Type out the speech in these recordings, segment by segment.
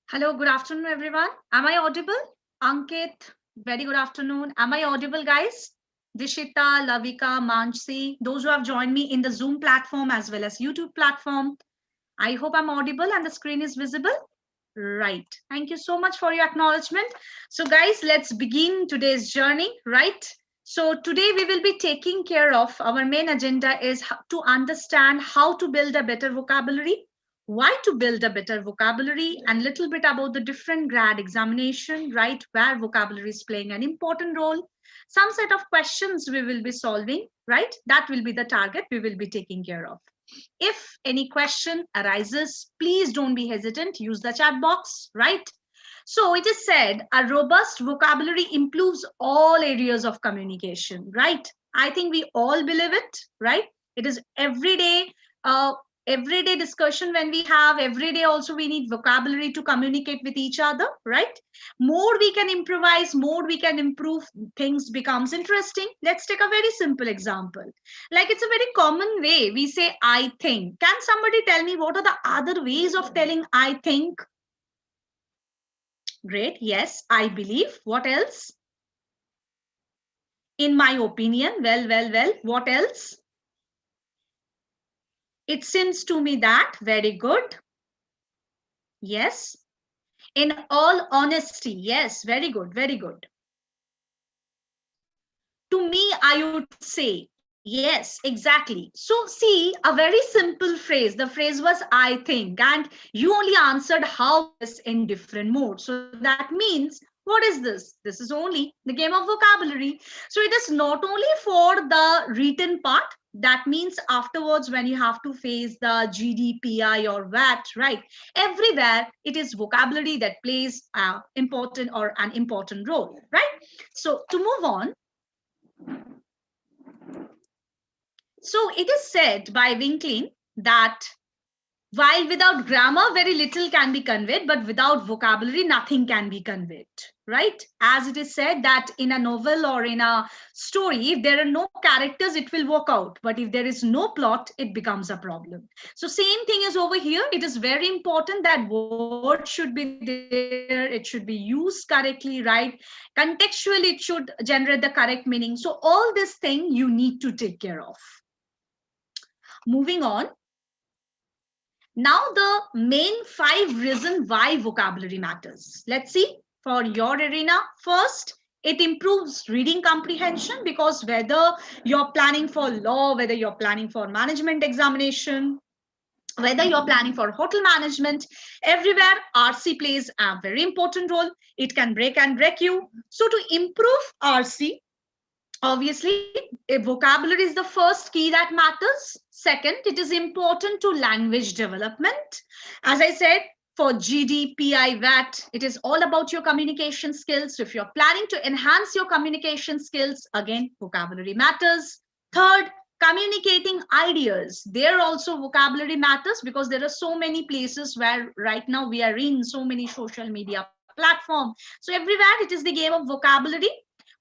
Hello, good afternoon, everyone. Am I audible? Ankit, very good afternoon. Am I audible, guys? Dishita, Lavika, Mansi, those who have joined me in the Zoom platform as well as YouTube platform. I hope I'm audible and the screen is visible. Right. Thank you so much for your acknowledgement. So, guys, let's begin today's journey, right? So, today we will be taking care of our main agenda is to understand how to build a better vocabulary, why to build a better vocabulary, and little bit about the different grad examination, right? Where vocabulary is playing an important role. Some set of questions we will be solving, right? That will be the target we will be taking care of. If any question arises, please don't be hesitant. Use the chat box, right? So it is said a robust vocabulary improves all areas of communication, right? I think we all believe it, right? It is uh, everyday discussion when we have every day. Also, we need vocabulary to communicate with each other, right? More we can improvise, more we can improve, things becomes interesting. Let's take a very simple example. Like it's a very common way we say I think. Can somebody tell me what are the other ways of telling I think? Great. Yes, I believe. What else? In my opinion. Well. What else? It seems to me that. Very good. Yes. In all honesty. Yes. Very good. Very good. To me, I would say. Yes, exactly. So see, a very simple phrase. The phrase was I think, and you only answered how this in different modes. So that means, what is this? This is only the game of vocabulary. So it is not only for the written part. That means afterwards, when you have to face the GDPI or VAT, right? Everywhere it is vocabulary that plays important or an important role, right? So to move on, so it is said by Winkling that while without grammar, very little can be conveyed, but without vocabulary, nothing can be conveyed, right? As it is said that in a novel or in a story, if there are no characters, it will work out. But if there is no plot, it becomes a problem. So same thing is over here. It is very important that words should be there. It should be used correctly, right? Contextually, it should generate the correct meaning. So all this thing you need to take care of. Moving on. Now the main 5 reasons why vocabulary matters. Let's see for your arena. First, it improves reading comprehension because whether you're planning for law, whether you're planning for management examination, whether you're planning for hotel management, everywhere RC plays a very important role. It can break you. So to improve RC, obviously, vocabulary is the first key that matters. Second, it is important to language development. As I said, for GDPI VAT, it is all about your communication skills. So if you're planning to enhance your communication skills, again, vocabulary matters. Third, communicating ideas. There also vocabulary matters because there are so many places where right now we are in so many social media platforms. So everywhere it is the game of vocabulary.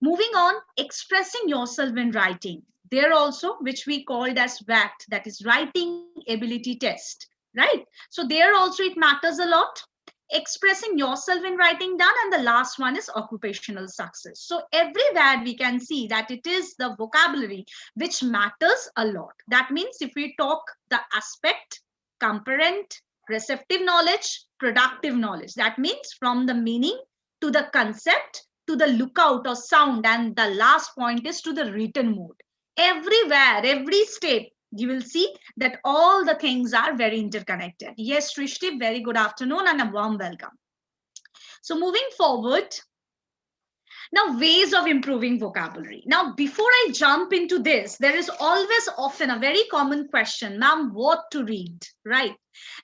Moving on, expressing yourself in writing. There also, which we called as WACT, that is Writing Ability Test, right? So there also it matters a lot. Expressing yourself in writing done, and the last one is occupational success. So everywhere we can see that it is the vocabulary which matters a lot. That means if we talk the aspect, comparent, receptive knowledge, productive knowledge, that means from the meaning to the concept to the lookout or sound, and the last point is to the written mode. Everywhere, every step, you will see that all the things are very interconnected. Yes, Srishti, very good afternoon and a warm welcome. So moving forward, now, ways of improving vocabulary. Now, before I jump into this, there is always often a very common question, ma'am, what to read, right?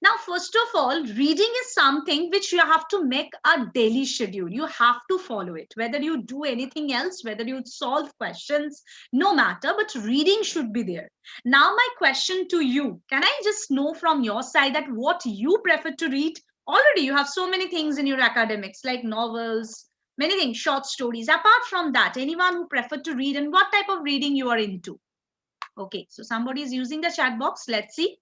Now, first of all, reading is something which you have to make a daily schedule. You have to follow it, whether you do anything else, whether you solve questions, no matter, but reading should be there. Now, my question to you, can I just know from your side that what you prefer to read? Already, you have so many things in your academics like novels, many things, short stories. Apart from that, anyone who prefer to read and what type of reading you are into? Okay, so somebody is using the chat box. Let's see.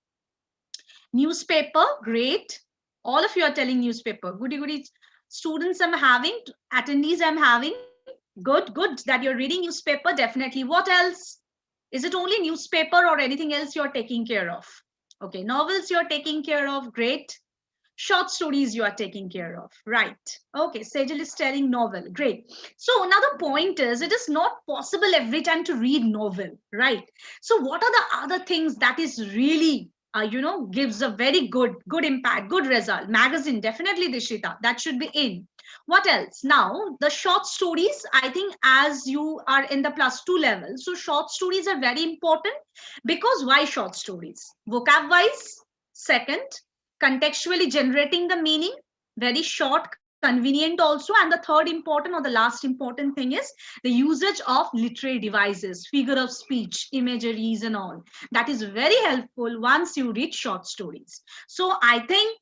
Newspaper, great. All of you are telling newspaper. Goody students I'm having, attendees I'm having. Good that you're reading newspaper. Definitely. What else? Is it only newspaper or anything else you're taking care of? Okay, novels you're taking care of. Great. Short stories you are taking care of, right? Okay, Sejal is telling novel. Great. So another point is, it is not possible every time to read novel, right? So what are the other things that is really gives a very good impact, good result? Magazine, definitely, Dishita, that should be in. What else? Now the short stories, I think, as you are in the +2 level, so short stories are very important. Because why short stories? Vocab wise. Second, contextually generating the meaning, very short, convenient also. And the third important, or the last important thing, is the usage of literary devices, figure of speech, imageries and all. That is very helpful once you read short stories. So I think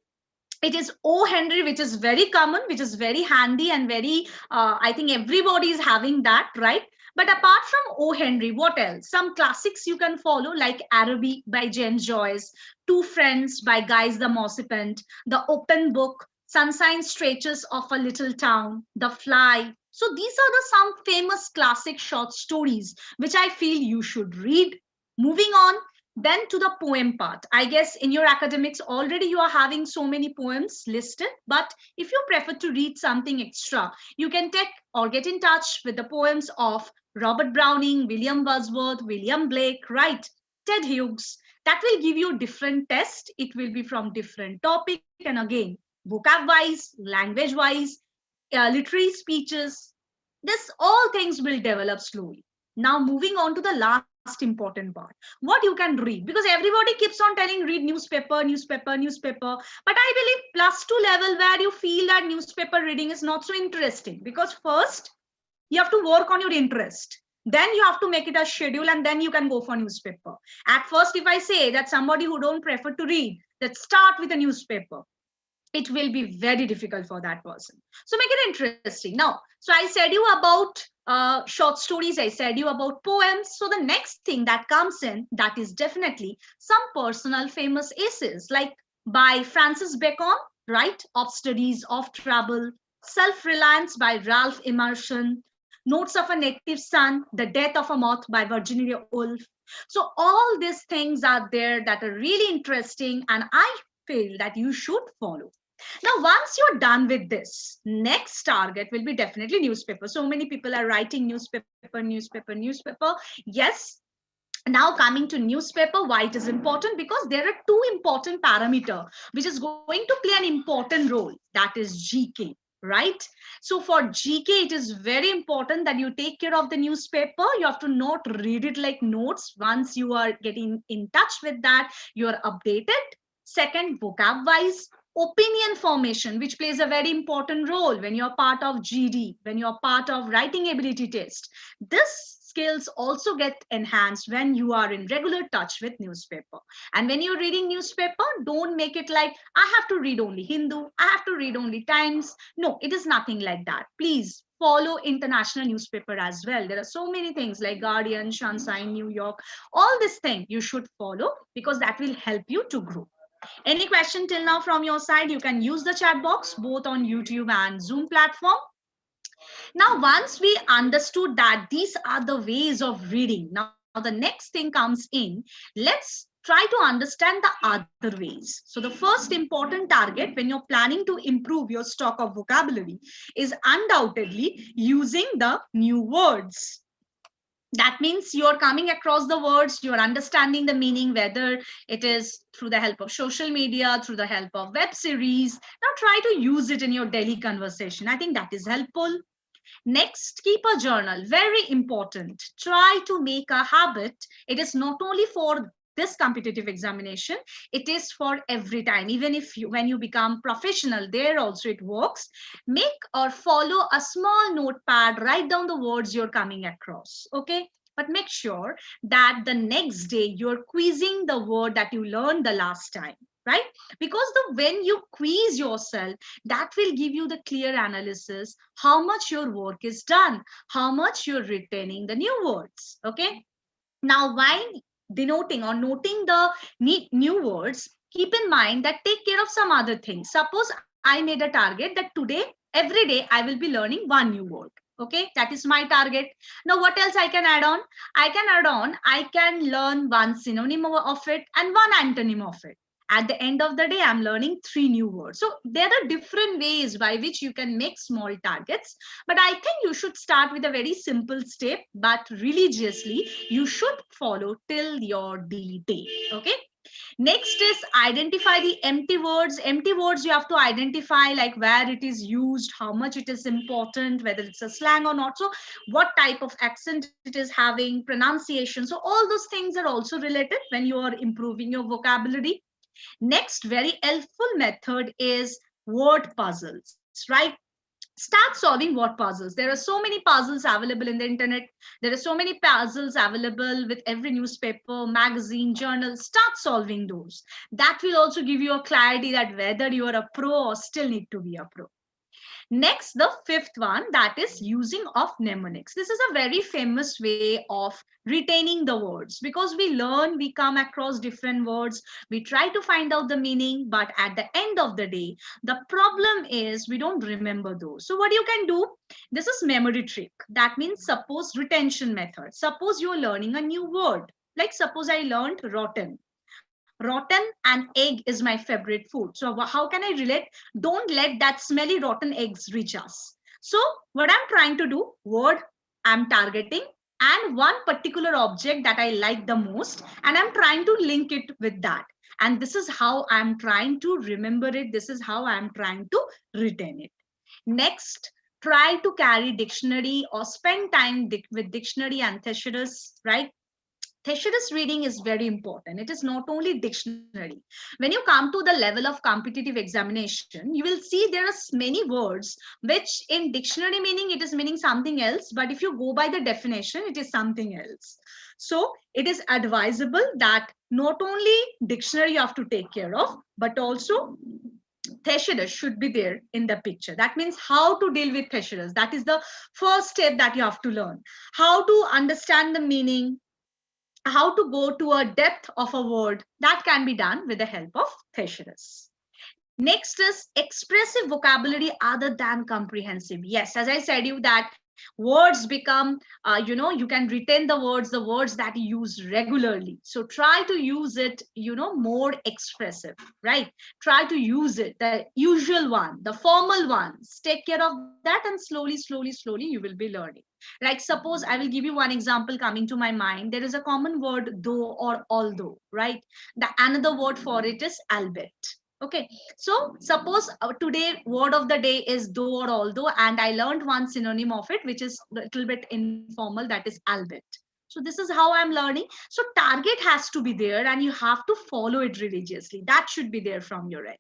it is O. Henry, which is very common, which is very handy and very, I think everybody is having that, right? But apart from O. Henry, what else? Some classics you can follow, like Araby by James Joyce, Two Friends by Guy the Mossipant, The Open Book, Sunshine Stretches of a Little Town, The Fly. So these are the some famous classic short stories which I feel you should read. Moving on, then to the poem part. I guess in your academics already you are having so many poems listed, but if you prefer to read something extra, you can take or get in touch with the poems of Robert Browning, William Wordsworth, William Blake, right? Ted Hughes. That will give you different test. It will be from different topic, and again, vocab wise, language wise, literary speeches. This all things will develop slowly. Now moving on to the last important part, what you can read, because everybody keeps on telling read newspaper, but I believe +2 level where you feel that newspaper reading is not so interesting, because first you have to work on your interest, then you have to make it a schedule, and then you can go for newspaper. At first, if I say that somebody who don't prefer to read, let's start with a newspaper, it will be very difficult for that person. So make it interesting. Now, so I said you about short stories, I said you about poems. So the next thing that comes in, that is definitely some personal famous essays, like by Francis Bacon, right? Of Studies of Travel, Self-Reliance by Ralph Emerson, Notes of a Native Son, The Death of a Moth by Virginia Woolf. So all these things are there that are really interesting, and I feel that you should follow. Now, once you're done with this, next target will be definitely newspaper. So many people are writing newspaper. Yes. Now coming to newspaper, why it is important? Because there are two important parameter which is going to play an important role. That is GK. Right? So for GK, it is very important that you take care of the newspaper. You have to not read it like notes. Once you are getting in touch with that, you are updated. Second, vocab wise, opinion formation, which plays a very important role when you're part of GD, when you're part of writing ability test. This skills also get enhanced when you are in regular touch with newspaper. And when you're reading newspaper, don't make it like I have to read only Hindu, I have to read only Times. No, it is nothing like that. Please follow international newspaper as well. There are so many things like Guardian, Sunshine, New York. All this thing you should follow, because that will help you to grow. Any question till now from your side, you can use the chat box both on YouTube and Zoom platform. Now, once we understood that these are the ways of reading, now the next thing comes in. Let's try to understand the other ways. So the first important target when you're planning to improve your stock of vocabulary is undoubtedly using the new words. That means you're coming across the words, you're understanding the meaning, whether it is through the help of social media, through the help of web series. Now try to use it in your daily conversation. I think that is helpful. Next, keep a journal. Very important. Try to make a habit. It is not only for this competitive examination, it is for every time. Even if you, when you become professional, there also it works. Make or follow a small notepad. Write down the words you're coming across. Okay. But make sure that the next day you're quizzing the word that you learned the last time, right? Because when you quiz yourself, that will give you the clear analysis, how much your work is done, how much you're retaining the new words. Okay. Now, while denoting or noting the new words, keep in mind that take care of some other things. Suppose I made a target that today, every day, I will be learning one new word. Okay, that is my target. Now, what else I can add on? I can learn one synonym of it and one antonym of it. At the end of the day, I'm learning 3 new words. So there are different ways by which you can make small targets. But I think you should start with a very simple step, but religiously, you should follow till your D-Day. Okay. Next is identify the empty words. Empty words you have to identify, like where it is used, how much it is important, whether it's a slang or not. So what type of accent it is having, pronunciation. So all those things are also related when you are improving your vocabulary. Next very helpful method is word puzzles, right? Start solving word puzzles. There are so many puzzles available in the internet. There are so many puzzles available with every newspaper, magazine, journal. Start solving those. That will also give you a clarity that whether you are a pro or still need to be a pro. Next, the fifth one, that is using of mnemonics. This is a very famous way of retaining the words, because we learn, we come across different words, we try to find out the meaning, but at the end of the day, the problem is we don't remember those. So what you can do, this is memory trick. That means suppose retention method. Suppose you're learning a new word. Like suppose I learned rotten. Rotten and egg is my favorite food. So how can I relate? Don't let that smelly rotten eggs reach us. So what I'm trying to do, word I'm targeting, and one particular object that I like the most, and I'm trying to link it with that. And this is how I'm trying to remember it. This is how I'm trying to retain it. Next, try to carry dictionary or spend time with dictionary and thesaurus, right? Thesaurus reading is very important. It is not only dictionary. When you come to the level of competitive examination, you will see there are many words which in dictionary meaning it is meaning something else, but if you go by the definition, it is something else. So it is advisable that not only dictionary you have to take care of, but also thesaurus should be there in the picture. That means how to deal with thesaurus. That is the first step that you have to learn. How to understand the meaning, how to go to a depth of a word, that can be done with the help of thesaurus. Next is expressive vocabulary other than comprehensive. Yes, as I said you that words become, you can retain the words that you use regularly. So try to use it, more expressive, right? Try to use it, the usual one, the formal ones. Take care of that, and slowly, you will be learning. Like suppose I will give you one example coming to my mind. There is a common word though or although, right? The another word for it is albeit. Okay, so suppose today word of the day is though or although, and I learned one synonym of it, which is a little bit informal, that is albeit. So this is how I'm learning. So target has to be there, and you have to follow it religiously. That should be there from your end.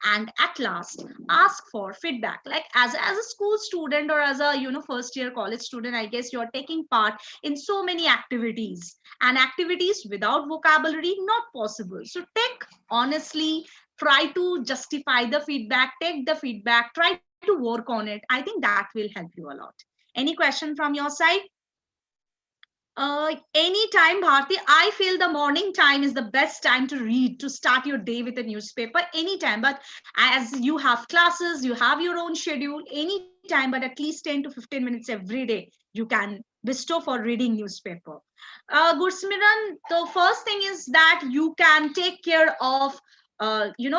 And at last, ask for feedback. Like as a school student or as a first year college student, I guess you're taking part in so many activities, and activities without vocabulary not possible. So take honestly, try to justify the feedback, take the feedback, try to work on it. I think that will help you a lot. Any question from your side? Anytime, Bharti. I feel the morning time is the best time to read, to start your day with a newspaper, anytime. But as you have classes, you have your own schedule, anytime, but at least 10 to 15 minutes every day, you can bestow for reading newspaper. Gursmiran, the first thing is that you can take care of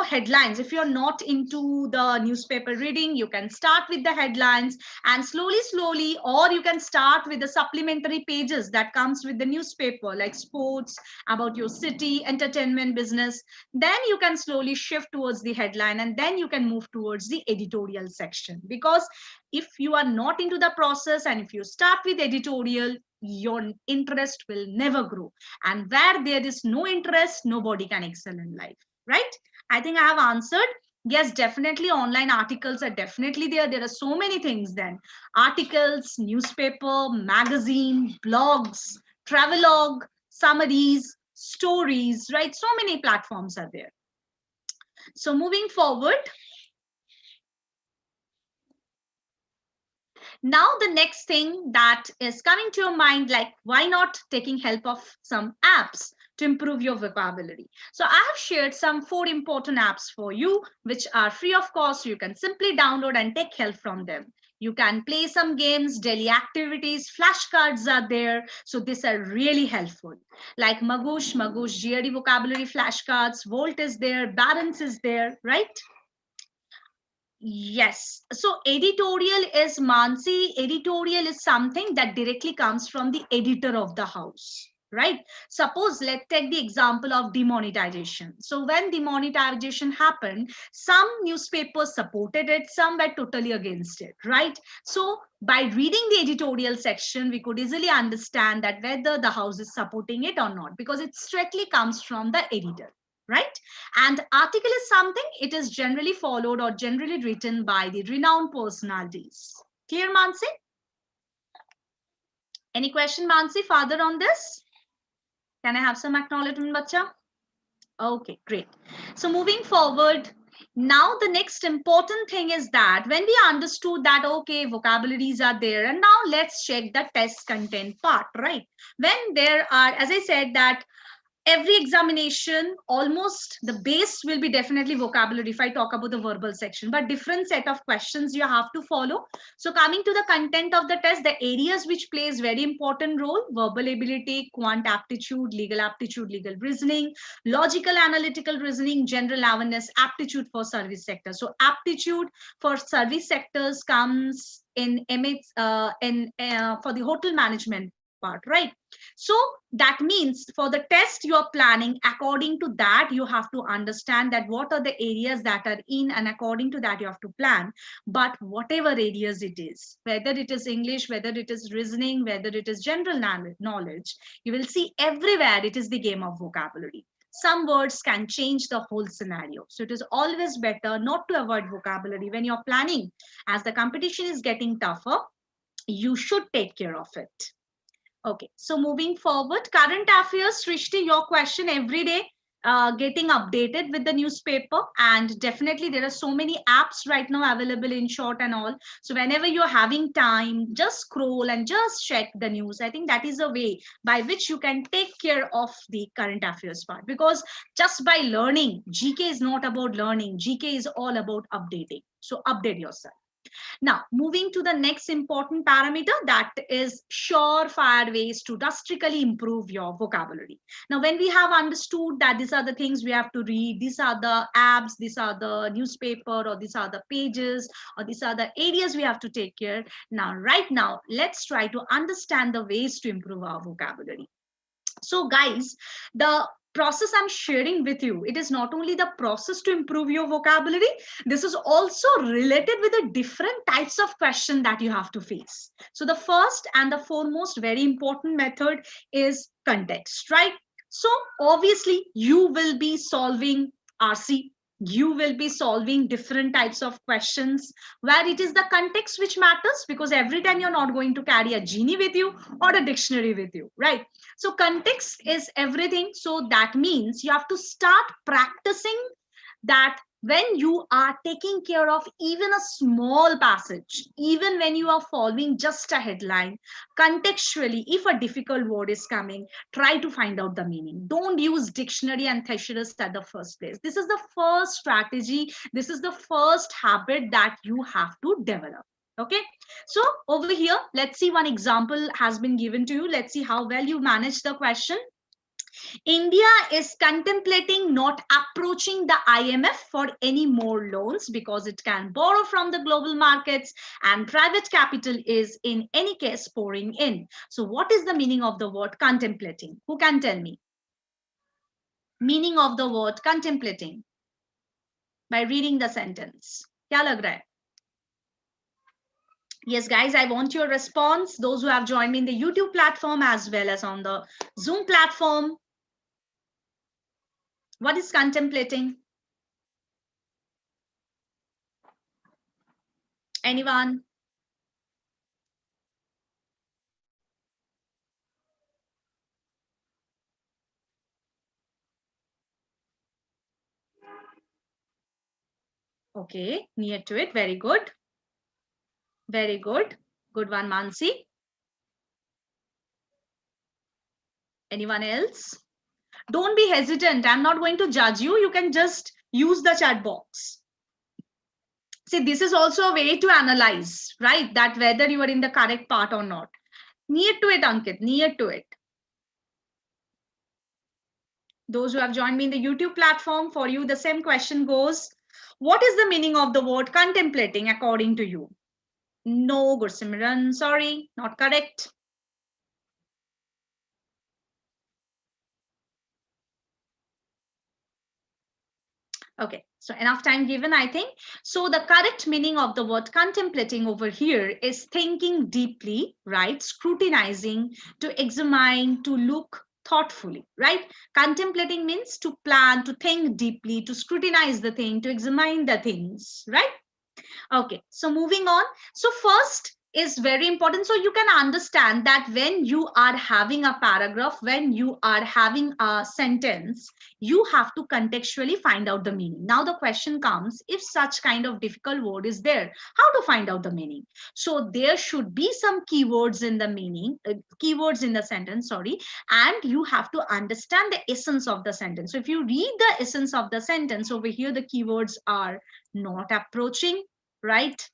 headlines. If you're not into the newspaper reading, you can start with the headlines, and slowly, or you can start with the supplementary pages that comes with the newspaper, like sports, about your city, entertainment, business. Then you can slowly shift towards the headline, and then you can move towards the editorial section. Because if you are not into the process, and if you start with editorial, your interest will never grow, and where there is no interest, nobody can excel in life, right? I think I have answered. Yes, definitely online articles are definitely there. There are so many things then. Articles, newspaper, magazine, blogs, travelogue, summaries, stories, right? So many platforms are there. So moving forward, now the next thing that is coming to your mind, like why not taking help of some apps? to improve your vocabulary. So I have shared some 4 important apps for you, which are free of cost. You can simply download and take help from them. You can play some games, daily activities, flashcards are there. So these are really helpful. Like Magoosh, GRD vocabulary flashcards, Volt is there, Balance is there, right? Yes. So editorial is Mansi. Editorial is something that directly comes from the editor of the house, right? Suppose let's take the example of demonetization. So when demonetization happened, some newspapers supported it, some were totally against it, right? So by reading the editorial section, we could easily understand that whether the house is supporting it or not, because it strictly comes from the editor, right? And article is something, it is generally followed or generally written by the renowned personalities. Clear, Mansi? Any question, Mansi, further on this? Can I have some acknowledgement, bacha? Okay, great. So moving forward, now the next important thing is that when we understood that, okay, vocabularies are there, and now let's check the test content part, right? When there are, as I said, that every examination, almost the base will be definitely vocabulary if I talk about the verbal section, but different set of questions you have to follow. So coming to the content of the test, the areas which plays very important role: verbal ability, quant aptitude, legal reasoning, logical analytical reasoning, general awareness, aptitude for service sector. So aptitude for service sectors comes in for the hotel management part, right? So that means for the test you are planning, according to that you have to understand that what are the areas that are in, and according to that you have to plan. But whatever areas it is, whether it is English, whether it is reasoning, whether it is general knowledge, you will see everywhere it is the game of vocabulary. Some words can change the whole scenario. So it is always better not to avoid vocabulary when you're planning. As the competition is getting tougher, you should take care of it. Okay, so moving forward, current affairs, Srishti, your question every day, getting updated with the newspaper, and definitely there are so many apps right now available in short and all. So whenever you're having time, just scroll and just check the news. I think that is a way by which you can take care of the current affairs part, because just by learning, GK is not about learning. GK is all about updating. So update yourself. Now, moving to the next important parameter, that is surefire ways to drastically improve your vocabulary. Now, when we have understood that these are the things we have to read, these are the apps, these are the newspaper, or these are the pages, or these are the areas we have to take care. Now, right now, let's try to understand the ways to improve our vocabulary. So guys, the process I'm sharing with you, it is not only the process to improve your vocabulary, this is also related with the different types of question that you have to face. So the first and the foremost very important method is context, right? So obviously you will be solving RC, you will be solving different types of questions where it is the context which matters, because every time you're not going to carry a genie with you or a dictionary with you, right? So context is everything. So that means you have to start practicing that when you are taking care of even a small passage, even when you are following just a headline, contextually, if a difficult word is coming, try to find out the meaning. Don't use dictionary and thesaurus at the first place. This is the first strategy. This is the first habit that you have to develop. Okay, so over here, let's see, one example has been given to you. Let's see how well you manage the question. India is contemplating not approaching the IMF for any more loans because it can borrow from the global markets and private capital is in any case pouring in. So what is the meaning of the word contemplating? Who can tell me? Meaning of the word contemplating by reading the sentence. Kya lag raha hai? Yes, guys, I want your response. Those who have joined me in the YouTube platform as well as on the Zoom platform. What is contemplating? Anyone? Okay, near to it. Very good. Very good. Good one, Mansi. Anyone else? Don't be hesitant. I'm not going to judge you. You can just use the chat box. See, this is also a way to analyze, right? That whether you are in the correct part or not. Near to it, Ankit, near to it. Those who have joined me in the YouTube platform, for you, the same question goes, what is the meaning of the word contemplating according to you? No, Gursimran, sorry, not correct. Okay, so enough time given, I think. So the correct meaning of the word contemplating over here is thinking deeply, right? Scrutinizing, to examine, to look thoughtfully, right? Contemplating means to plan, to think deeply, to scrutinize the thing, to examine the things, right? Okay, so moving on. So first is very important. So you can understand that when you are having a paragraph, when you are having a sentence, you have to contextually find out the meaning. Now the question comes, if such kind of difficult word is there, how to find out the meaning? So there should be some keywords in the meaning, keywords in the sentence, sorry, and you have to understand the essence of the sentence. So if you read the essence of the sentence over here, the keywords are not approaching, right?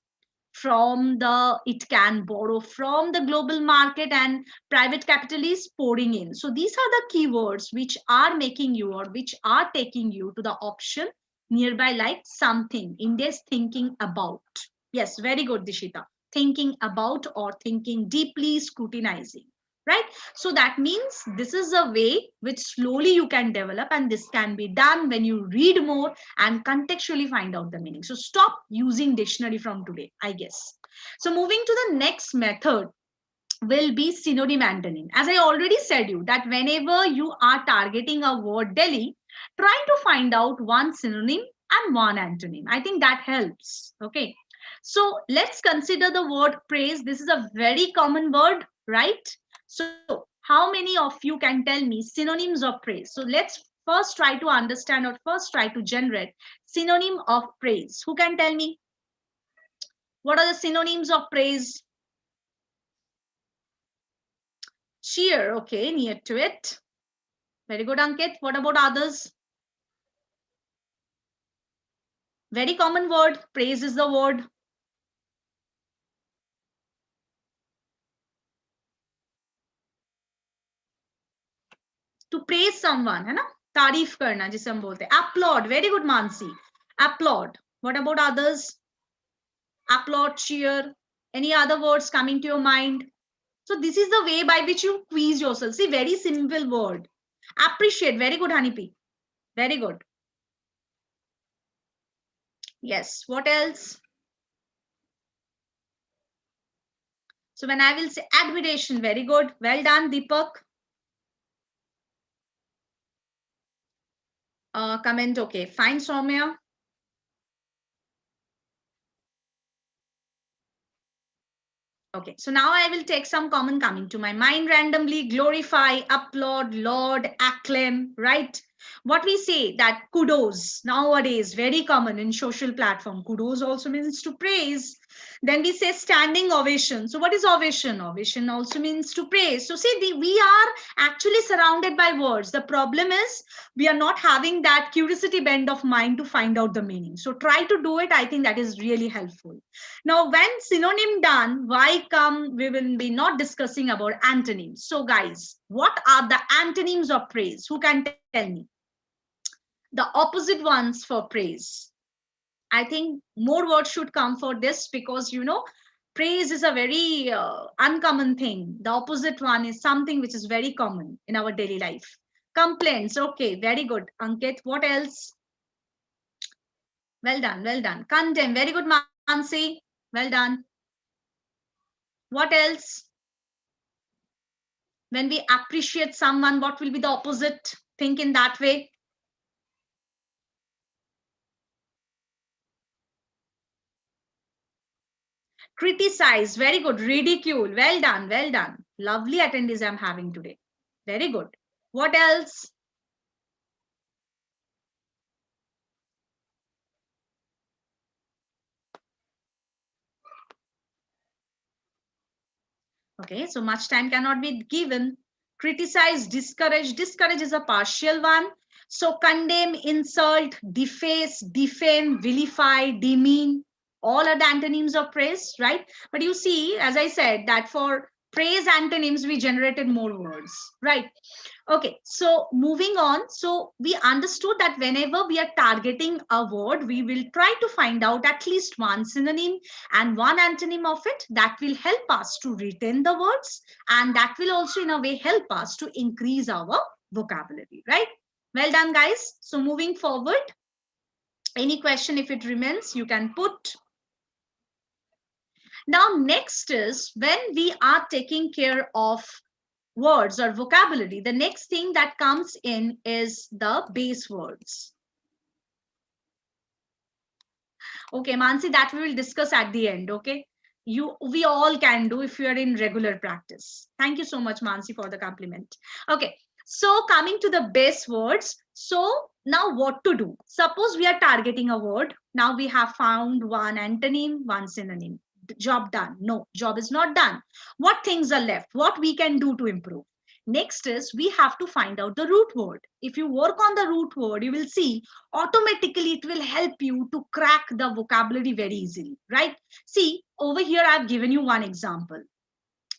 From the, it can borrow from the global market, and private capital is pouring in. So these are the keywords which are making you, or which are taking you to the option nearby, like something India is thinking about. Yes, very good, Dishita. Thinking about or thinking deeply, scrutinizing, right? So that means this is a way which slowly you can develop, and this can be done when you read more and contextually find out the meaning. So stop using dictionary from today, I guess. So moving to the next method will be synonym antonym. As I already said you that whenever you are targeting a word Delhi, try to find out one synonym and one antonym. I think that helps. Okay. So let's consider the word praise. This is a very common word, right? So how many of you can tell me synonyms of praise? So let's first try to understand, or first try to generate synonym of praise. Who can tell me? What are the synonyms of praise? Cheer, okay, near to it. Very good, Ankit. What about others? Very common word. Praise is the word. To praise someone, है ना? तारीफ करना जिसे हम बोलते हैं. Applaud. Very good, Mansi. Applaud. What about others? Applaud, cheer. Any other words coming to your mind? So this is the way by which you quiz yourself. See, very simple word. Appreciate. Very good, Hanipi. Very good. Yes. What else? So when I will say admiration, very good. Well done, Deepak. Comment, okay. Fine, Soumya. Okay, so now I will take some common coming to my mind randomly. Glorify, applaud, laud, acclaim, right? What we say that kudos nowadays, very common in social platform. Kudos also means to praise. Then we say standing ovation. So what is ovation? Ovation also means to praise. So see, we are actually surrounded by words. The problem is we are not having that curiosity bend of mind to find out the meaning. So try to do it. I think that is really helpful. Now, when synonym done, why come we will be not discussing about antonyms. So guys, what are the antonyms of praise? Who can tell me? The opposite ones for praise. I think more words should come for this, because praise is a very uncommon thing. The opposite one is something which is very common in our daily life. Complaints. Okay, very good. Ankit, what else? Well done, well done. Condemn. Very good, Mansi. Well done. What else? When we appreciate someone, what will be the opposite? Think in that way. Criticize. Very good. Ridicule. Well done. Well done. Lovely attendees I'm having today. Very good. What else? Okay, so much time cannot be given. Criticize, discourage. Discourage is a partial one. So condemn, insult, deface, defame, vilify, demean, all are the antonyms of praise, right? But you see, as I said, that for praise antonyms, we generated more words, right? Okay, so moving on. So we understood that whenever we are targeting a word, we will try to find out at least one synonym and one antonym of it that will help us to retain the words, and that will also in a way help us to increase our vocabulary, right? Well done, guys. So moving forward, any question if it remains, you can put. Now, next is when we are taking care of words or vocabulary, the next thing that comes in is the base words. Okay, Mansi, that we will discuss at the end. Okay, we all can do if you are in regular practice. Thank you so much, Mansi, for the compliment. Okay, so coming to the base words. So now what to do? Suppose we are targeting a word. Now we have found one antonym, one synonym. Job done. No, job is not done. What things are left? What we can do to improve? Next is we have to find out the root word. If you work on the root word, you will see automatically it will help you to crack the vocabulary very easily, right? See, over here I've given you one example,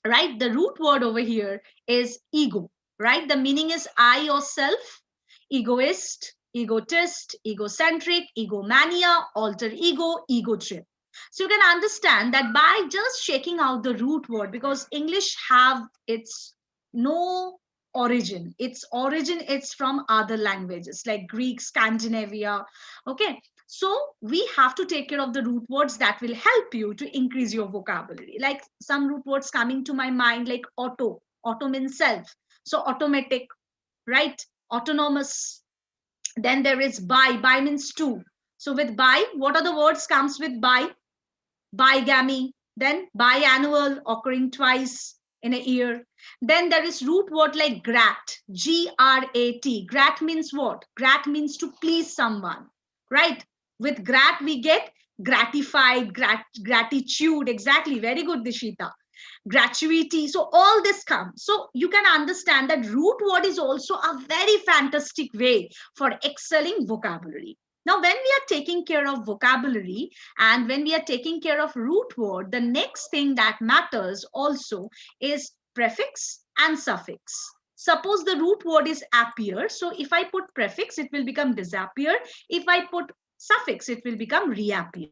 right? The root word over here is ego, right? The meaning is I or self, egoist, egotist, egocentric, egomania, alter ego, ego trip. So you can understand that by just checking out the root word, because English have its no origin. Its origin it's from other languages like Greek, Scandinavia. Okay. So we have to take care of the root words that will help you to increase your vocabulary. Like some root words coming to my mind, like auto. Auto means self. So automatic, right? Autonomous. Then there is bi. Bi means two. So with bi, what are the words comes with bi? Bigamy. Then biannual, occurring twice in a year. Then there is root word like grat. G-R-A-T. Grat means what? Grat means to please someone, right? With grat we get gratified, gratitude. Exactly. Very good, Dishita. Gratuity. So all this comes. So you can understand that root word is also a very fantastic way for excelling vocabulary. Now, when we are taking care of vocabulary and when we are taking care of root word, the next thing that matters also is prefix and suffix. Suppose the root word is appear. So if I put prefix, it will become disappear. If I put suffix, it will become reappear.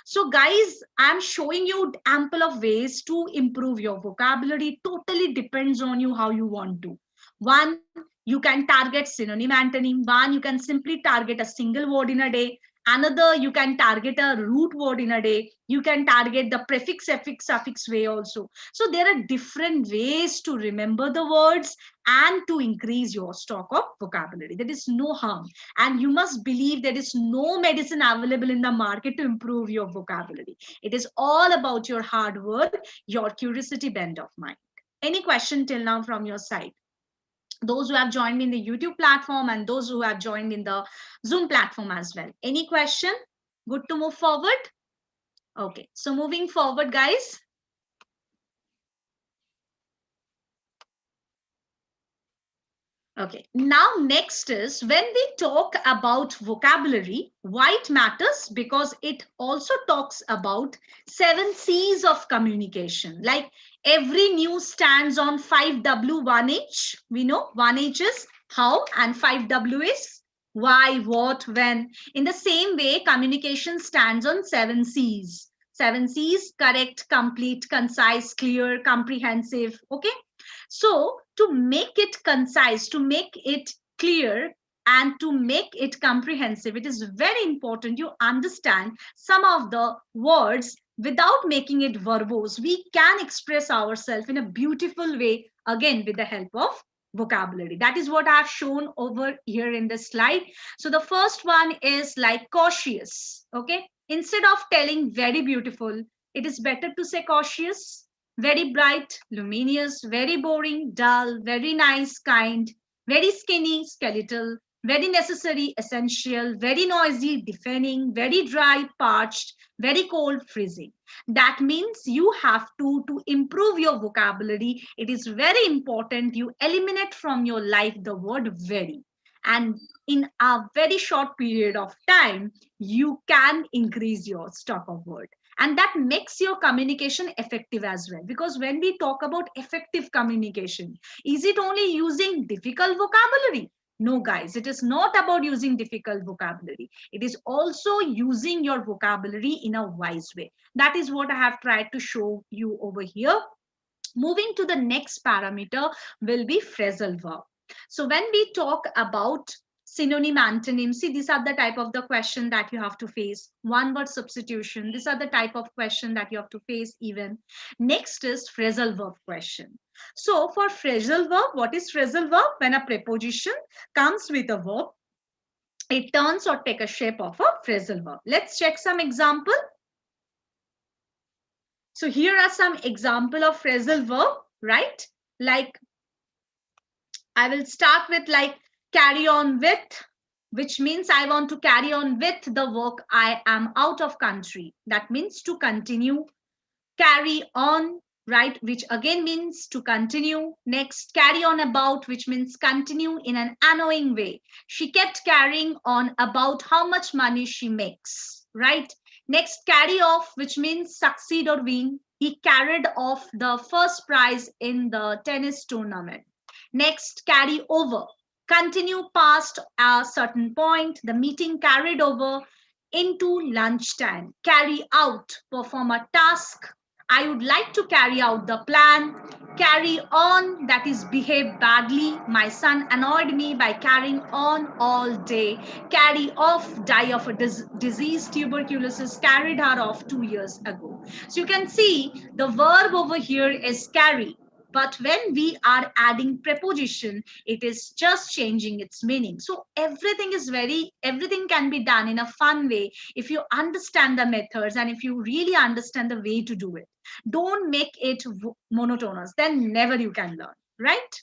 So guys, I'm showing you ample of ways to improve your vocabulary. Totally depends on you how you want to. One, you can target synonym antonym. One, you can simply target a single word in a day. Another, you can target a root word in a day. You can target the prefix, affix, suffix way also. So there are different ways to remember the words and to increase your stock of vocabulary. There is no harm. And you must believe there is no medicine available in the market to improve your vocabulary. It is all about your hard work, your curiosity bent of mind. Any question till now from your side? Those who have joined me in the YouTube platform and those who have joined in the Zoom platform as well. Any question? Good to move forward? Okay, so moving forward, guys. Okay, now next is when we talk about vocabulary, why it matters? Because it also talks about 7 C's of communication. Like every news stands on 5W, 1H. We know 1H is how and 5W is why, what, when. In the same way, communication stands on 7 C's. 7 C's, correct, complete, concise, clear, comprehensive. Okay. So to make it concise, to make it clear, and to make it comprehensive, it is very important you understand some of the words without making it verbose. We can express ourselves in a beautiful way, again, with the help of vocabulary. That is what I have shown over here in this slide. So the first one is like cautious. Okay. Instead of telling very beautiful, it is better to say cautious. Very bright, luminous, very boring, dull, very nice, kind, very skinny, skeletal, very necessary, essential, very noisy, deafening, very dry, parched, very cold, freezing. That means you have to improve your vocabulary. It is very important you eliminate from your life the word very. And in a very short period of time, you can increase your stock of word. And that makes your communication effective as well. Because when we talk about effective communication, is it only using difficult vocabulary? No, guys, it is not about using difficult vocabulary. It is also using your vocabulary in a wise way. That is what I have tried to show you over here. Moving to the next parameter will be phrasal verb. So when we talk about synonym, antonym, see, these are the type of the question that you have to face. One word substitution, these are the type of question that you have to face even. Next is phrasal verb question. So for phrasal verb, what is phrasal verb? When a preposition comes with a verb, it turns or take a shape of a phrasal verb. Let's check some example. So here are some example of phrasal verb, right? Like, I will start with like carry on with, which means I want to carry on with the work. I am out of country. That means to continue. Carry on, right, which again means to continue. Next, carry on about, which means continue in an annoying way. She kept carrying on about how much money she makes, right? Next, carry off, which means succeed or win. He carried off the first prize in the tennis tournament. Next, carry over, continue past a certain point. The meeting carried over into lunchtime. Carry out, perform a task. I would like to carry out the plan. Carry on, that is behave badly. My son annoyed me by carrying on all day. Carry off, die of a disease. Tuberculosis carried her off 2 years ago. So you can see the verb over here is carry. But when we are adding preposition, it is just changing its meaning. So everything can be done in a fun way if you understand the methods and if you really understand the way to do it. Don't make it monotonous, then never you can learn, right?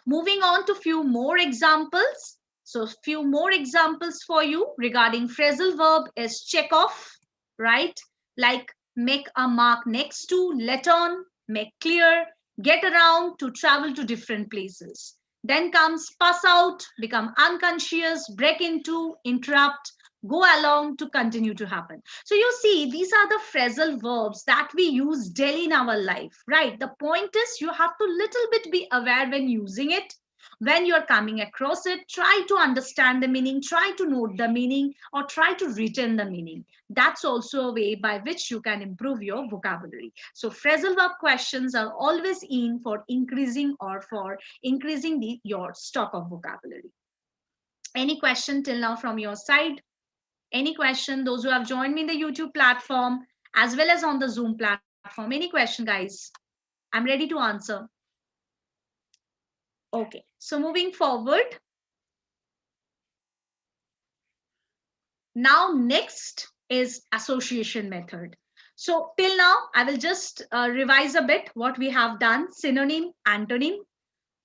Moving on to few more examples. So few more examples for you regarding phrasal verb is check off, right? Like make a mark next to, let on, make clear, get around, to travel to different places. Then comes pass out, become unconscious, break into, interrupt, go along, to continue to happen. So you see, these are the phrasal verbs that we use daily in our life, right? The point is you have to little bit be aware when using it. When you're coming across it, try to understand the meaning, try to note the meaning, or try to retain the meaning. That's also a way by which you can improve your vocabulary. So phrasal verb questions are always in for increasing your stock of vocabulary. Any question till now from your side? Any question? Those who have joined me in the YouTube platform as well as on the Zoom platform, any question, guys? I'm ready to answer. Okay, so moving forward. Now, next is association method. So till now, I will just revise a bit what we have done. Synonym, antonym,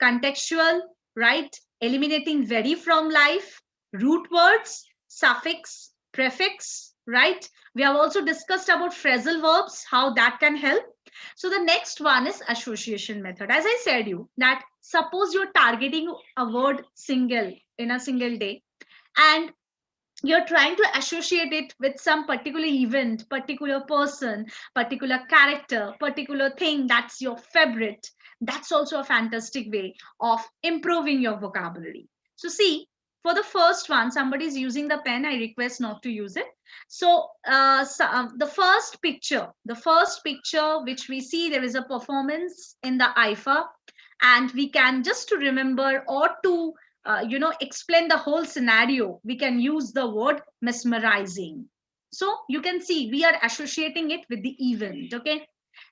contextual, right? Eliminating very from life, root words, suffix, prefix, right? We have also discussed about phrasal verbs, how that can help. So the next one is association method. As I said you that suppose you're targeting a word single in a single day, and you're trying to associate it with some particular event, particular person, particular character, particular thing that's your favorite. That's also a fantastic way of improving your vocabulary. So see, for the first one, somebody is using the pen. I request not to use it. So, the first picture which we see, there is a performance in the IIFA, and we can just to remember or to explain the whole scenario, we can use the word mesmerizing. So you can see we are associating it with the event. Okay.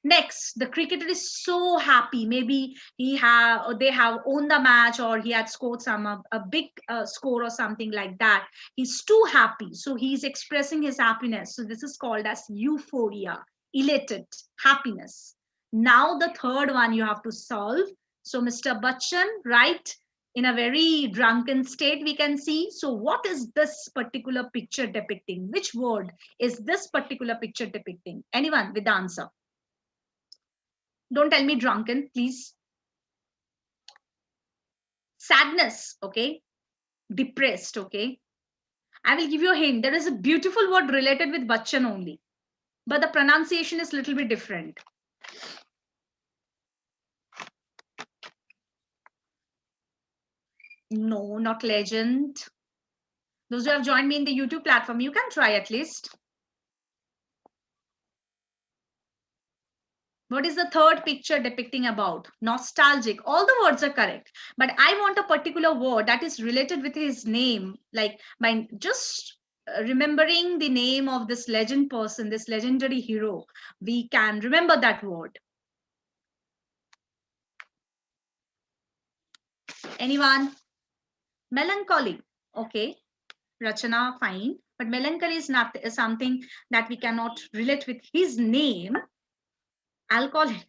Next, the cricketer is so happy. Maybe they have won the match, or he had scored a big score or something like that. He's too happy, so he's expressing his happiness. So this is called as euphoria, elated, happiness. Now the third one you have to solve. So Mr. Bachchan, right? in a very drunken state, we can see. So what is this particular picture depicting? Which word is this particular picture depicting? Anyone with the answer? Don't tell me drunken, please. Sadness, okay? Depressed, okay? I will give you a hint. There is a beautiful word related with Bachchan only, but the pronunciation is a little bit different. No, not legend. Those who have joined me in the YouTube platform, you can try at least. What is the third picture depicting about? Nostalgic. All the words are correct. But I want a particular word that is related with his name. Like by just remembering the name of this legend person, this legendary hero, we can remember that word. Anyone? Melancholy. Okay. Rachana, fine. But melancholy is not is something that we cannot relate with his name. Alcoholic.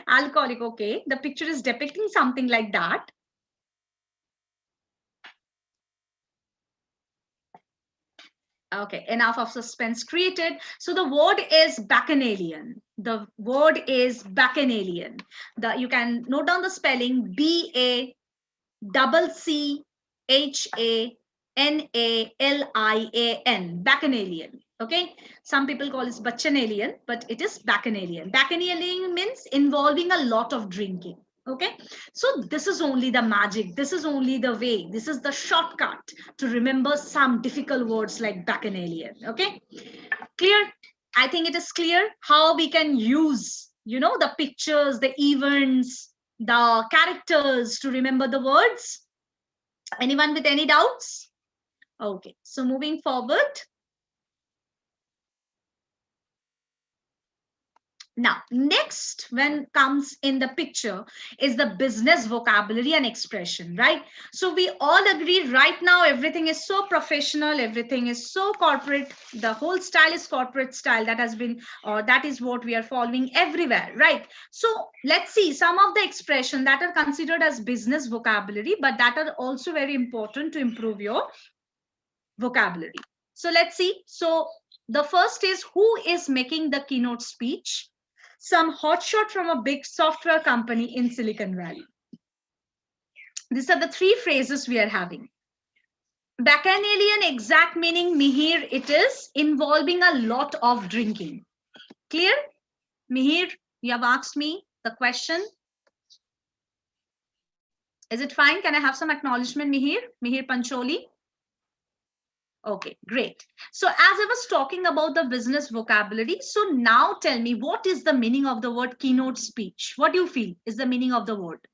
Alcoholic, okay. The picture is depicting something like that. Okay, enough of suspense created. So the word is bacchanalian. The word is bacchanalian. You can note down the spelling Bacchanalian. Bacchanalian. Okay, some people call it Bachanalian, but it is bacchanalian. Bacchanalian means involving a lot of drinking. Okay, so this is only the magic, this is only the way, this is the shortcut to remember some difficult words like bacchanalian. Okay, clear? I think it is clear how we can use, you know, the pictures, the events, the characters to remember the words. Anyone with any doubts? Okay, so moving forward. Now, next when comes in the picture is the business vocabulary and expression, right? So we all agree right now everything is so professional, everything is so corporate. The whole style is corporate style that has been, or that is what we are following everywhere, right? So let's see some of the expression that are considered as business vocabulary, but that are also very important to improve your vocabulary. So let's see. So the first is, who is making the keynote speech? Some hotshot from a big software company in Silicon Valley. These are the three phrases we are having. Bacchanalian exact meaning, Mihir, it is involving a lot of drinking. Clear? Mihir, you have asked me the question. Is it fine? Can I have some acknowledgement, Mihir? Mihir Pancholi? Okay, great. So as I was talking about the business vocabulary, so now tell me, what is the meaning of the word keynote speech? What do you feel is the meaning of the word?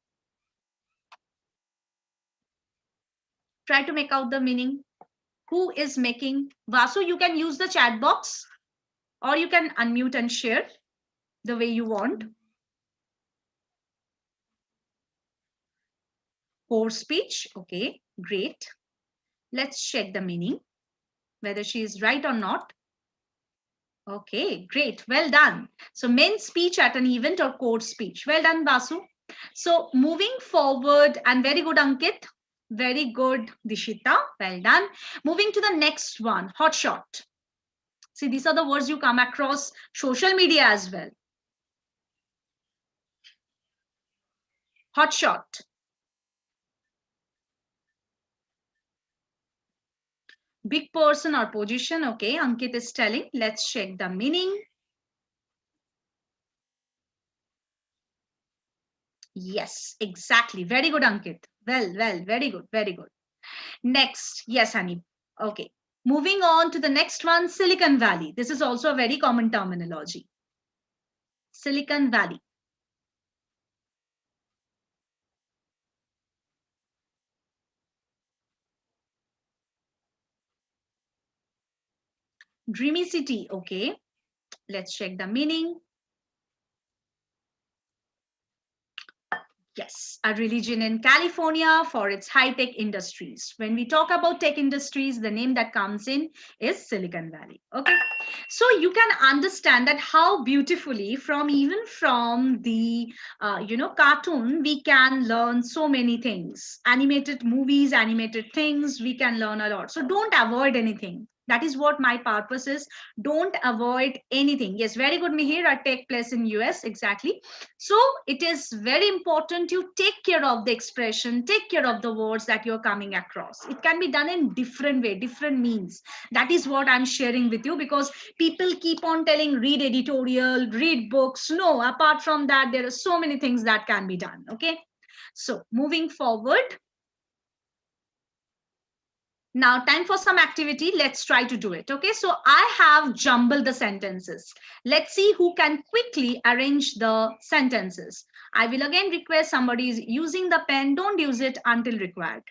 Try to make out the meaning. Who is making? Vasu, you can use the chat box or you can unmute and share the way you want. Core speech. Okay, great. Let's check the meaning, whether she is right or not. Okay, great. Well done. So main speech at an event or core speech. Well done, Basu. So moving forward, and very good, Ankit. Very good, Dishita. Well done. Moving to the next one, hotshot. See, these are the words you come across social media as well. Hotshot. Big person or position. Okay, Ankit is telling. Let's check the meaning. Yes, exactly. Very good, Ankit. Well, very good, very good. Next, yes, honey. Okay. Moving on to the next one, Silicon Valley. This is also a very common terminology. Silicon Valley. Dreamy city. Okay. Let's check the meaning. Yes, a religion in California for its high-tech industries. When we talk about tech industries, the name that comes in is Silicon Valley. Okay, so you can understand that how beautifully from even from the cartoon we can learn so many things. Animated movies, animated things, we can learn a lot. So don't avoid anything. That is what my purpose is. Don't avoid anything. Yes, very good, Mihir. A tech place in US, exactly. So it is very important you take care of the expression, take care of the words that you're coming across. It can be done in different way, different means. That is what I'm sharing with you, because people keep on telling read editorial, read books. No, apart from that, there are so many things that can be done. Okay. So moving forward. Now, time for some activity. Let's try to do it. Okay, so I have jumbled the sentences. Let's see who can quickly arrange the sentences. I will again request somebody is using the pen. Don't use it until required.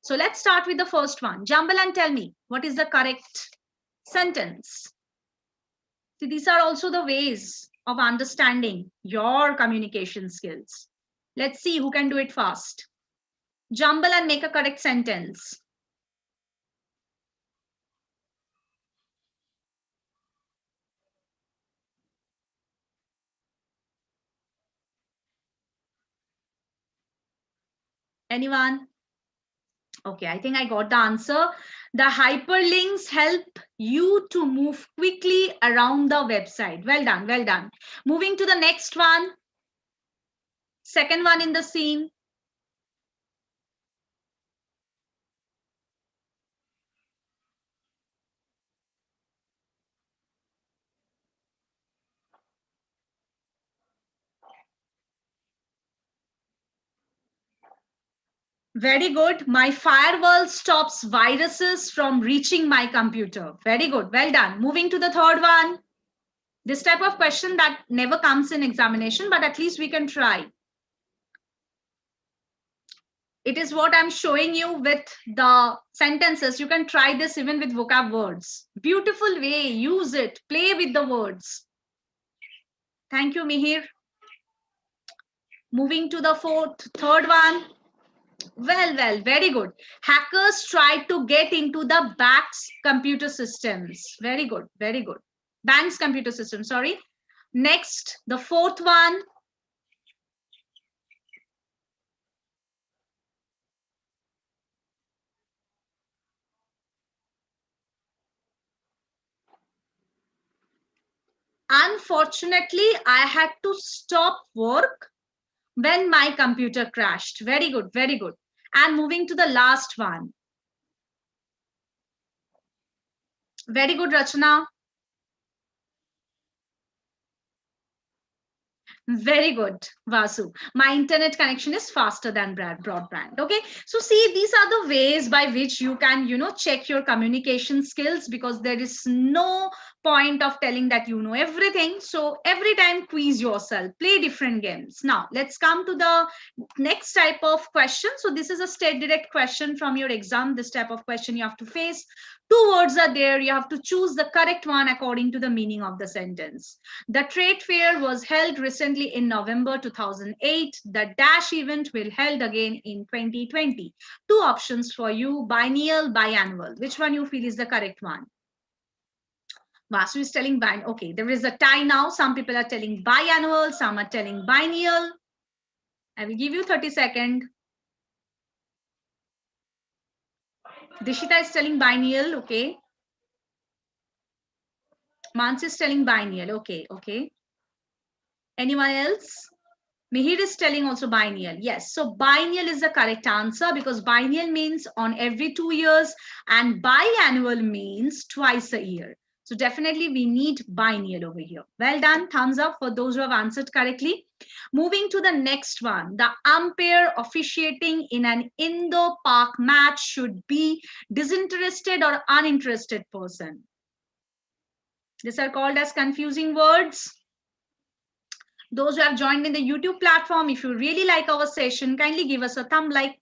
So let's start with the first one. Jumble and tell me what is the correct sentence. See, these are also the ways of understanding your communication skills. Let's see who can do it fast. Jumble and make a correct sentence. Anyone? Okay, I think I got the answer. The hyperlinks help you to move quickly around the website. Well done, well done. Moving to the next one. Second one in the scene. Very good. My firewall stops viruses from reaching my computer. Very good. Well done. Moving to the third one. This type of question that never comes in examination, but at least we can try. It is what I'm showing you with the sentences. You can try this even with vocab words. Beautiful way. Use it. Play with the words. Thank you, Mihir. Moving to the third one. Well, very good. Hackers tried to get into the bank's computer systems. Very good, very good. Bank's computer system, sorry. Next, the fourth one. Unfortunately, I had to stop work when my computer crashed. Very good, very good. And moving to the last one. Very good, Rachana. Very good, Vasu. My internet connection is faster than broadband. Okay. So see, these are the ways by which you can, check your communication skills, because there is no point of telling that you know everything. So every time quiz yourself, play different games. Now let's come to the next type of question. So this is a state direct question from your exam. This type of question you have to face. Two words are there. You have to choose the correct one according to the meaning of the sentence. The trade fair was held recently in November 2008. The dash event will held again in 2020. Two options for you: biennial, biannual. Which one you feel is the correct one? Vasu is telling biennial. Okay, there is a tie now. Some people are telling biannual, some are telling biennial. I will give you 30 seconds. Dishita is telling biennial. Okay. Mans is telling biennial. Okay, okay. Anyone else? Mihir is telling also biennial. Yes, so biennial is the correct answer, because biennial means on every 2 years and biannual means twice a year. So definitely we need biennial over here. Well done. Thumbs up for those who have answered correctly. Moving to the next one. The umpire officiating in an indoor park match should be disinterested or uninterested person. These are called as confusing words. Those who have joined in the YouTube platform, if you really like our session, kindly give us a thumb like,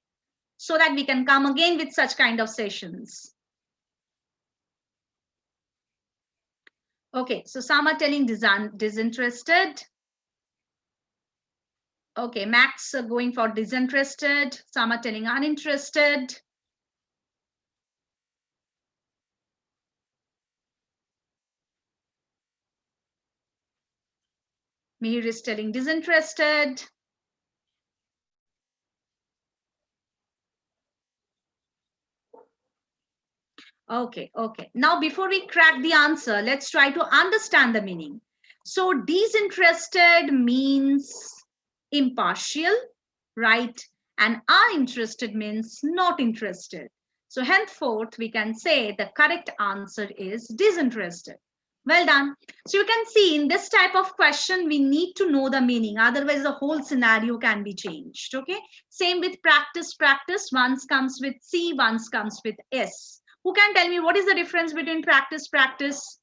so that we can come again with such kind of sessions. Okay, so some are telling disinterested. Okay, Max going for disinterested. Some are telling uninterested. Mihir is telling disinterested. Okay, okay. Now, before we crack the answer, let's try to understand the meaning. So, disinterested means impartial, right? And uninterested means not interested. So, henceforth, we can say the correct answer is disinterested. Well done. So, you can see in this type of question, we need to know the meaning. Otherwise, the whole scenario can be changed. Okay. Same with practice, practice. Once comes with C, once comes with S. Who can tell me what is the difference between practice, practice,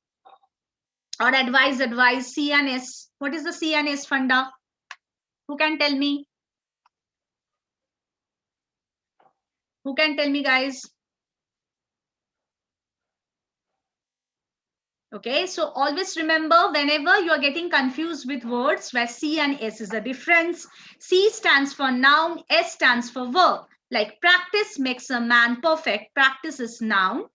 or advise, advise, C and S? What is the C and S funda? Who can tell me? Who can tell me, guys? Okay, so always remember whenever you are getting confused with words where C and S is a difference, C stands for noun, S stands for verb. Like practice makes a man perfect, practice is noun.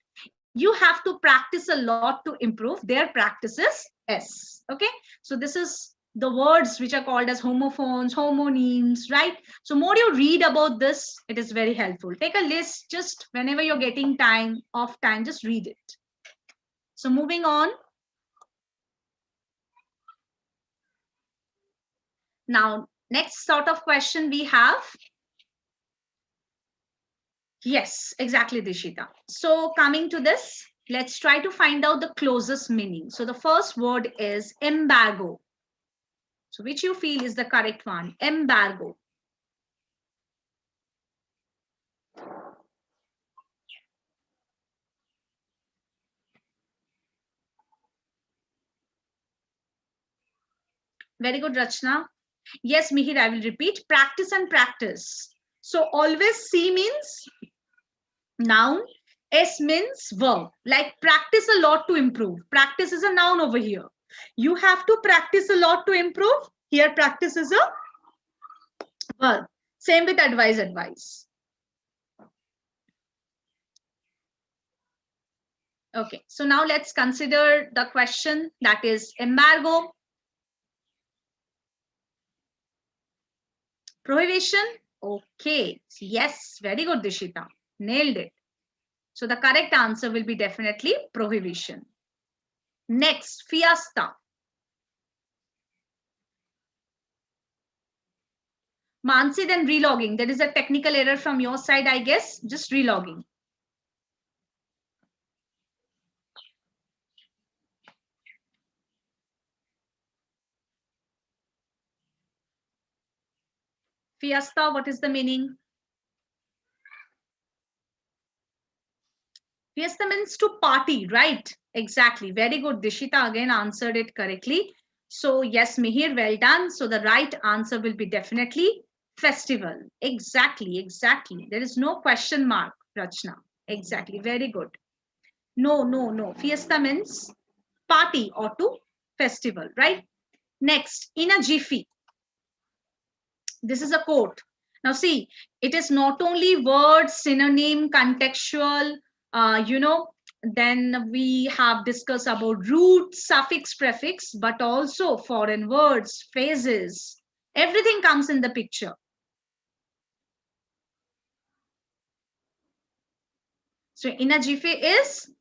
You have to practice a lot to improve. Their practice is S. Okay, so this is the words which are called as homophones, homonyms, right? So more you read about this, it is very helpful. Take a list just whenever you're getting time, off time, just read it. So moving on. Now, next sort of question we have. Yes, exactly, Dishita. So coming to this, let's try to find out the closest meaning. So the first word is embargo. So which you feel is the correct one? Embargo. Very good, Rachna. Yes, Mihir, I will repeat. Practice and practice. So always C means noun. S means verb. Like practice a lot to improve. Practice is a noun over here. You have to practice a lot to improve. Here practice is a verb. Same with advise, advice. Okay, so now let's consider the question that is embargo. Prohibition. Okay, yes, very good, Dishita. Nailed it. So the correct answer will be definitely prohibition. Next, fiesta. Mansi, then relogging. There is a technical error from your side, I guess. Just relogging. Fiesta, what is the meaning? Fiesta means to party, right? Exactly. Very good. Dishita again answered it correctly. So yes, Mihir, well done. So the right answer will be definitely festival. Exactly, exactly. There is no question mark, Rachna. Exactly. Very good. No, no, no. Fiesta means party or to festival, right? Next, in a jiffy. This is a quote. Now see, it is not only word, synonym, contextual, then we have discussed about root, suffix, prefix, but also foreign words, phrases. Everything comes in the picture. So in a jiffy is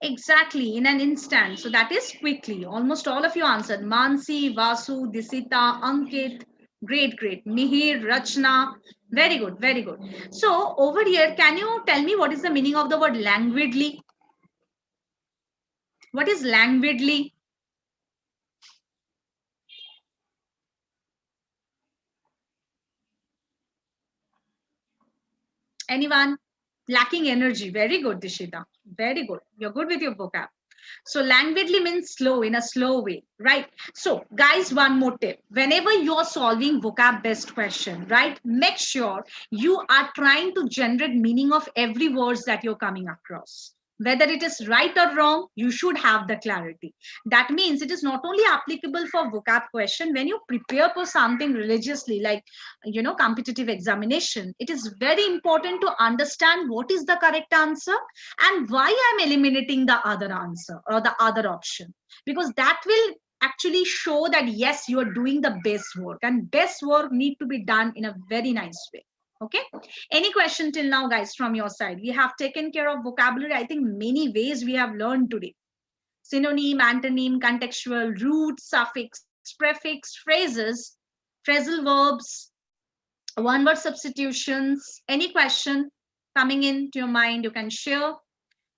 exactly in an instant. So that is quickly. Almost all of you answered. Mansi, Vasu, Disita, Ankit. Great, great. Mihir, Rachna. Very good, very good. So over here, can you tell me what is the meaning of the word languidly? What is languidly? Anyone? Lacking energy. Very good, Dishita. Very good. You're good with your vocab. So languidly means slow, in a slow way, right? So guys, one more tip. Whenever you're solving vocab based question, right, make sure you are trying to generate meaning of every words that you're coming across. Whether it is right or wrong, you should have the clarity. That means it is not only applicable for vocab question. When you prepare for something religiously, like, competitive examination, it is very important to understand what is the correct answer and why I'm eliminating the other answer or the other option, because that will actually show that yes, you are doing the best work, and best work need to be done in a very nice way. Okay, any question till now, guys, from your side? We have taken care of vocabulary. I think many ways we have learned today: synonym, antonym, contextual, root, suffix, prefix, phrases, phrasal verbs, one word substitutions. Any question coming into your mind, you can share.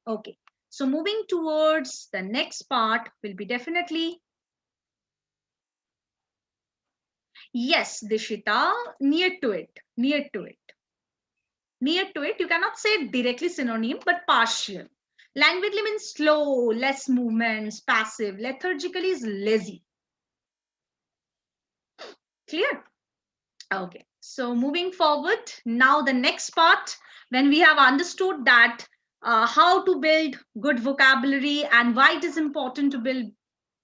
Okay, so moving towards the next part will be definitely, yes, Dishita, near to it, near to it. Near to it, you cannot say directly synonym, but partial. Languidly means slow, less movements, passive. Lethargically is lazy. Clear? Okay. So moving forward, now the next part, when we have understood that how to build good vocabulary and why it is important to build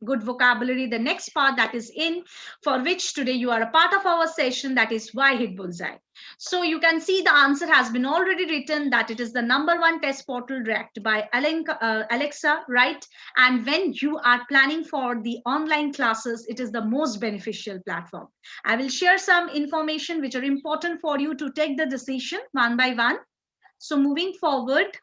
good vocabulary, the next part that is in, for which today you are a part of our session, that is why Hitbullseye. So you can see the answer has been already written, that it is the #1 test portal ranked by Alexa, right? And when you are planning for the online classes, it is the most beneficial platform. I will share some information which are important for you to take the decision one by one. So moving forward,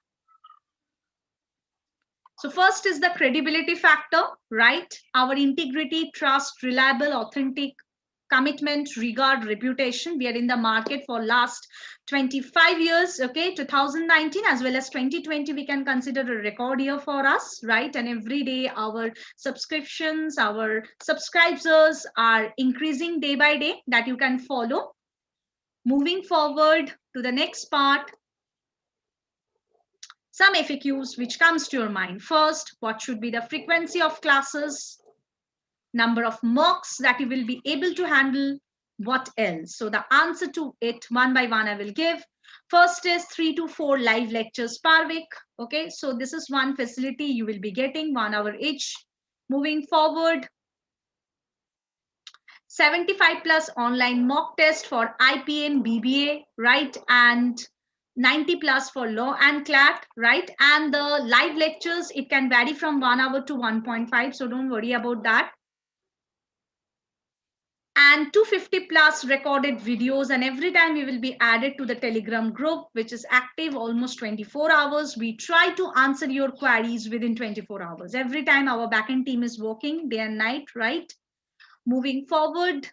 so first is the credibility factor, right? Our integrity, trust, reliable, authentic, commitment, regard, reputation. We are in the market for last 25 years, okay? 2019 as well as 2020, we can consider a record year for us, right? And every day our subscriptions, our subscribers are increasing day by day, that you can follow. Moving forward to the next part, some FAQs which comes to your mind. First, what should be the frequency of classes, number of mocks that you will be able to handle, what else? So the answer to it one by one I will give. First is 3 to 4 live lectures per week. Okay, so this is one facility you will be getting, 1 hour each. Moving forward, 75 plus online mock test for IPM, BBA, right? And 90 plus for law and CLAT, right? And the live lectures, it can vary from 1 hour to 1.5. So don't worry about that. And 250 plus recorded videos. And every time we will be added to the Telegram group, which is active almost 24 hours. We try to answer your queries within 24 hours. Every time our backend team is working day and night, right? Moving forward,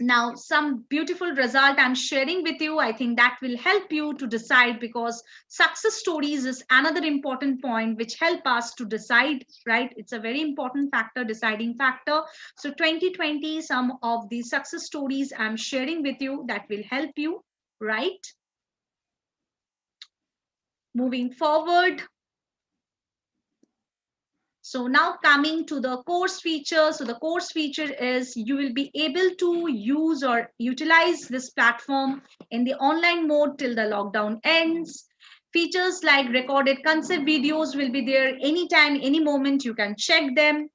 now some beautiful result I'm sharing with you. I think that will help you to decide, because success stories is another important point which help us to decide, right? It's a very important factor, deciding factor. So 2020, some of the success stories I'm sharing with you that will help you, right? Moving forward, so now coming to the course feature. So the course feature is you will be able to use or utilize this platform in the online mode till the lockdown ends. Features like recorded concept videos will be there anytime, any moment you can check them.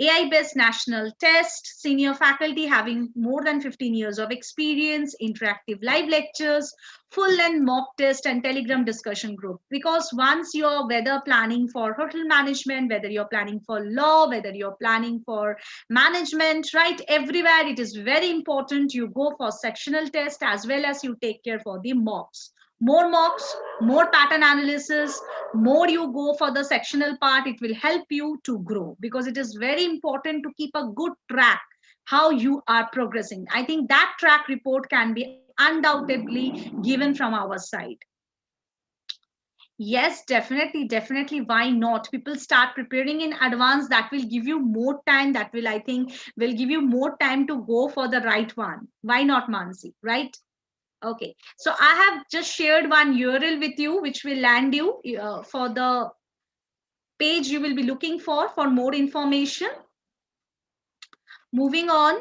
AI-based national test, senior faculty having more than 15 years of experience, interactive live lectures, full-length mock test, and Telegram discussion group. Because once you're whether planning for hotel management, whether you're planning for law, whether you're planning for management, right, everywhere it is very important you go for sectional test as well as you take care for the mocks. More mocks, more pattern analysis, more you go for the sectional part, it will help you to grow, because it is very important to keep a good track how you are progressing. I think that track report can be undoubtedly given from our side. Yes, definitely, definitely. Why not? People start preparing in advance. That will give you more time. That will, I think, will give you more time to go for the right one. Why not, Mansi? Right? Okay, so I have just shared one URL with you, which will land you for the page you will be looking for more information. Moving on.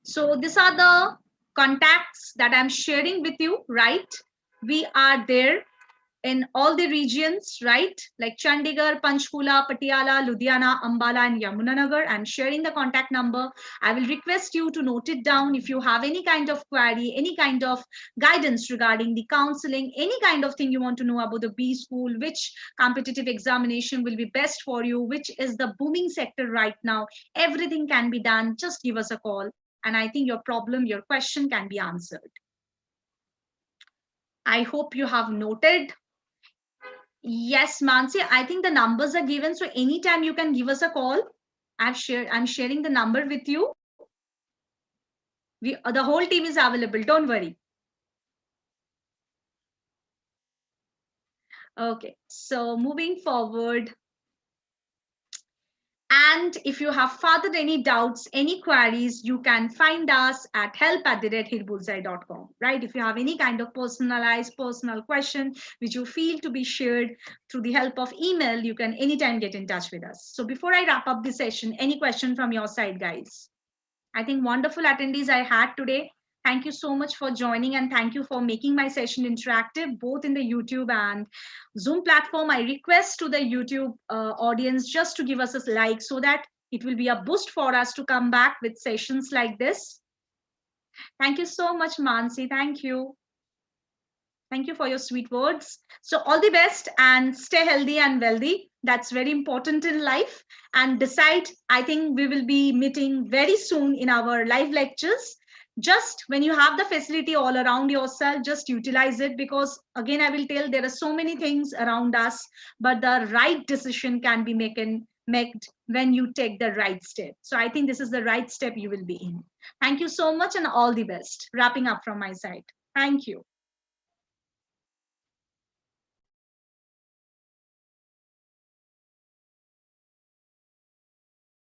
So these are the contacts that I'm sharing with you, right? We are there in all the regions, right? Like Chandigarh, Panchkula, Patiala, Ludhiana, Ambala, and Yamunanagar. I'm sharing the contact number. I will request you to note it down if you have any kind of query, any kind of guidance regarding the counseling, any kind of thing you want to know about the B school, which competitive examination will be best for you, which is the booming sector right now. Everything can be done. Just give us a call. And I think your problem, your question can be answered. I hope you have noted. Yes, Mansi, I think the numbers are given. So anytime you can give us a call. I'm sharing the number with you. The whole team is available. Don't worry. Okay. So moving forward. And if you have further any doubts, any queries, you can find us at help@hitbullseye.com, right? If you have any kind of personalized personal question, which you feel to be shared through the help of email, you can anytime get in touch with us. So before I wrap up the session, any question from your side, guys? I think wonderful attendees I had today. Thank you so much for joining and thank you for making my session interactive, both in the YouTube and Zoom platform. I request to the YouTube audience just to give us a like so that it will be a boost for us to come back with sessions like this. Thank you so much, Mansi. Thank you. Thank you for your sweet words. So all the best and stay healthy and wealthy. That's very important in life. And decide, I think we will be meeting very soon in our live lectures. Just when you have the facility all around yourself, just utilize it because again, I will tell there are so many things around us, but the right decision can be made when you take the right step. So I think this is the right step you will be in. Thank you so much and all the best. Wrapping up from my side. Thank you.